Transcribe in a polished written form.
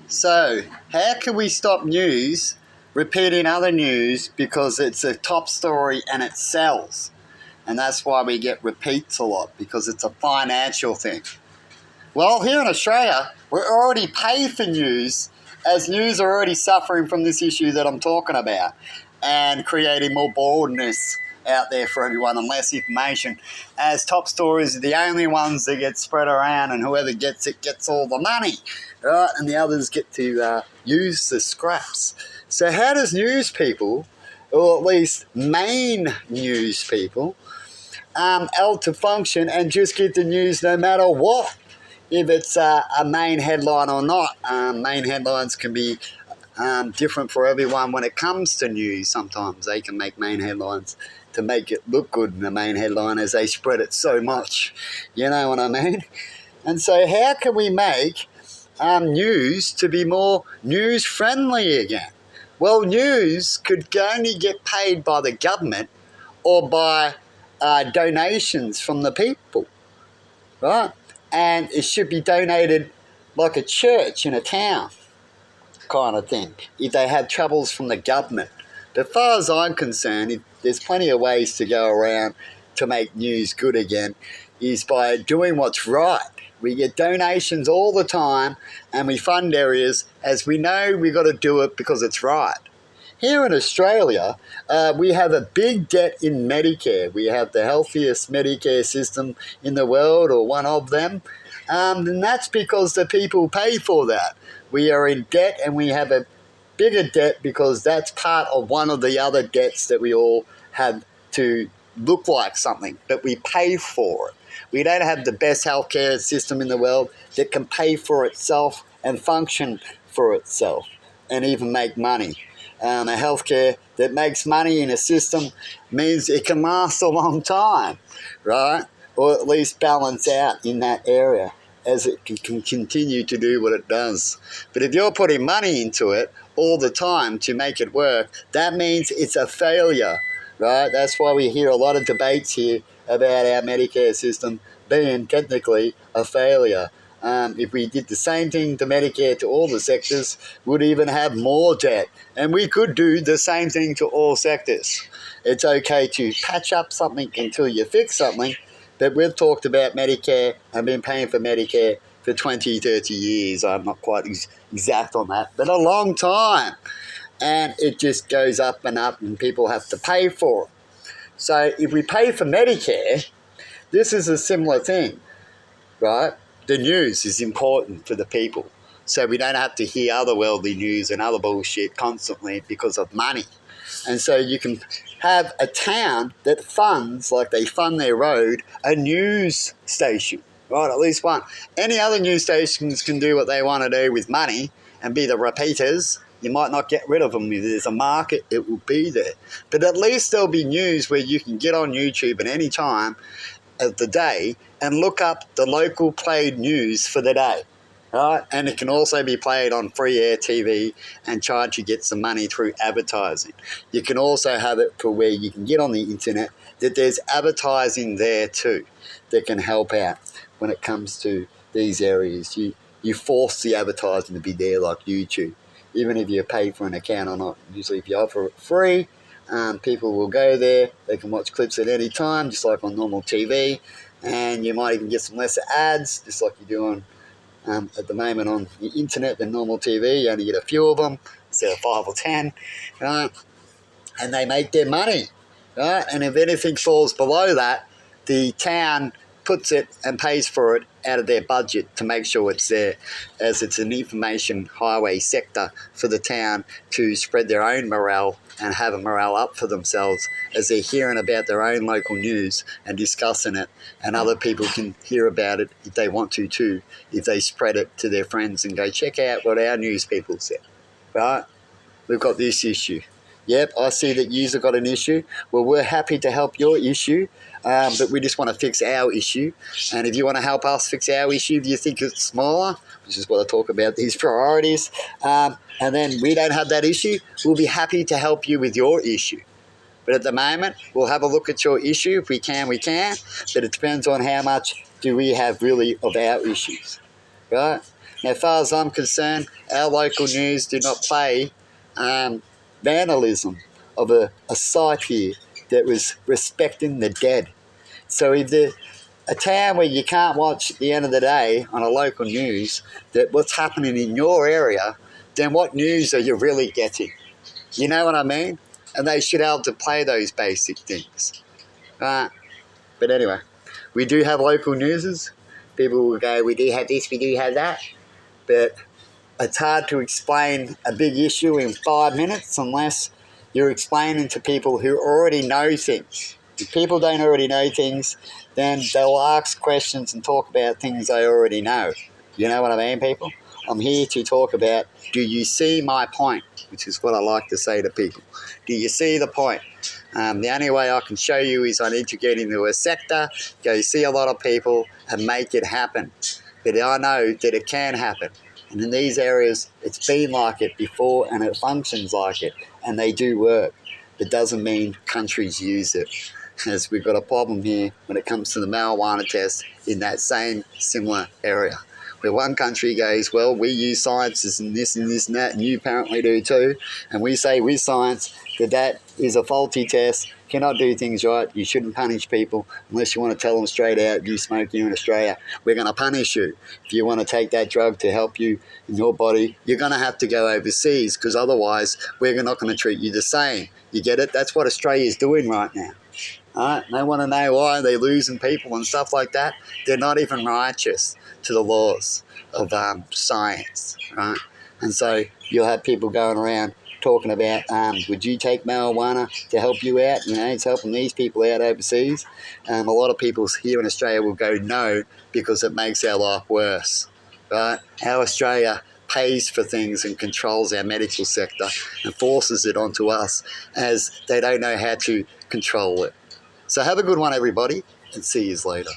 So, how can we stop news repeating other news because it's a top story and it sells? And that's why we get repeats a lot, because it's a financial thing. Well, here in Australia, we're already paid for news, as news are already suffering from this issue that I'm talking about and creating more boredness out there for everyone and less information, as top stories are the only ones that get spread around, and whoever gets it gets all the money, right? And the others get to use the scraps. So how does news people, or at least main news people, able to function and just get the news no matter what? If it's a main headline or not. Main headlines can be different for everyone when it comes to news. Sometimes they can make main headlines to make it look good in the main headline as they spread it so much. You know what I mean? And so how can we make news to be more news-friendly again? Well, news could only get paid by the government or by donations from the people, right? And it should be donated like a church in a town kind of thing if they have troubles from the government. But as far as I'm concerned, there's plenty of ways to go around to make news good again, is by doing what's right. We get donations all the time and we fund areas as we know we've got to do it because it's right. Here in Australia, we have a big debt in Medicare. We have the healthiest Medicare system in the world, or one of them. And that's because the people pay for that. We are in debt, and we have a bigger debt because that's part of one of the other debts that we all have to look like something, but we pay for it. We don't have the best healthcare system in the world that can pay for itself and function for itself and even make money. A healthcare that makes money in a system means it can last a long time, right? Or at least balance out in that area as it can continue to do what it does. But if you're putting money into it all the time to make it work, that means it's a failure, right? That's why we hear a lot of debates here about our Medicare system being technically a failure. If we did the same thing to Medicare to all the sectors, we'd even have more debt. And we could do the same thing to all sectors. It's okay to patch up something until you fix something, but we've talked about Medicare and been paying for Medicare for 20, 30 years. I'm not quite exact on that, but a long time. And it just goes up and people have to pay for it. So if we pay for Medicare, this is a similar thing, right? The news is important for the people, so we don't have to hear otherworldly news and other bullshit constantly because of money. And so you can have a town that funds, like they fund their road, a news station, right? At least one. Any other news stations can do what they want to do with money and be the repeaters. You might not get rid of them. If there's a market, it will be there. But at least there'll be news where you can get on YouTube at any time of the day and look up the local played news for the day, right? And it can also be played on free air TV and charge you get some money through advertising. You can also have it for where you can get on the internet that there's advertising there too that can help out when it comes to these areas. You force the advertising to be there, like YouTube, even if you pay for an account or not. Usually if you offer it free, people will go there. They can watch clips at any time, just like on normal TV, and you might even get some lesser ads, just like you do on at the moment on the internet than normal TV. You only get a few of them instead of 5 or 10, right? And they make their money, right? And if anything falls below that, the town puts it and pays for it out of their budget to make sure it's there, as it's an information highway sector for the town to spread their own morale and have a morale up for themselves as they're hearing about their own local news and discussing it, and other people can hear about it if they want to too, if they spread it to their friends and go, check out what our news people said, right? We've got this issue. Yep, I see that you've got an issue. Well, we're happy to help your issue, but we just want to fix our issue. And if you want to help us fix our issue, if you think it's smaller, which is what I talk about, these priorities, and then we don't have that issue, we'll be happy to help you with your issue. But at the moment, we'll have a look at your issue. If we can, we can. But it depends on how much do we have really of our issues, right? Now, as far as I'm concerned, our local news do not play vandalism of a site here that was respecting the dead. So if a town where you can't watch at the end of the day on a local news that what's happening in your area, then what news are you really getting? You know what I mean? And they should be able to play those basic things. But anyway, we do have local newses. People will go, we do have this, we do have that. But it's hard to explain a big issue in 5 minutes unless you're explaining to people who already know things. If people don't already know things, then they'll ask questions and talk about things they already know. You know what I mean, people? I'm here to talk about, do you see my point? Which is what I like to say to people. Do you see the point? The only way I can show you is I need to get into a sector, go see a lot of people and make it happen. But I know that it can happen. And in these areas, it's been like it before and it functions like it. And they do work. It doesn't mean countries use it. As we've got a problem here when it comes to the marijuana test in that same similar area. Where one country goes, well, we use sciences and this and that, and you apparently do too. And we say with science that is a faulty test, cannot do things right, you shouldn't punish people unless you want to tell them straight out, you smoke here in Australia, we're going to punish you. If you want to take that drug to help you in your body, you're going to have to go overseas because otherwise we're not going to treat you the same. You get it? That's what Australia's doing right now. Right? They want to know why they're losing people and stuff like that. They're not even righteous to the laws of science, right? And so you'll have people going around talking about, would you take marijuana to help you out? You know, it's helping these people out overseas. A lot of people here in Australia will go no because it makes our life worse, right? Our Australia pays for things and controls our medical sector and forces it onto us as they don't know how to control it. So have a good one, everybody, and see you later.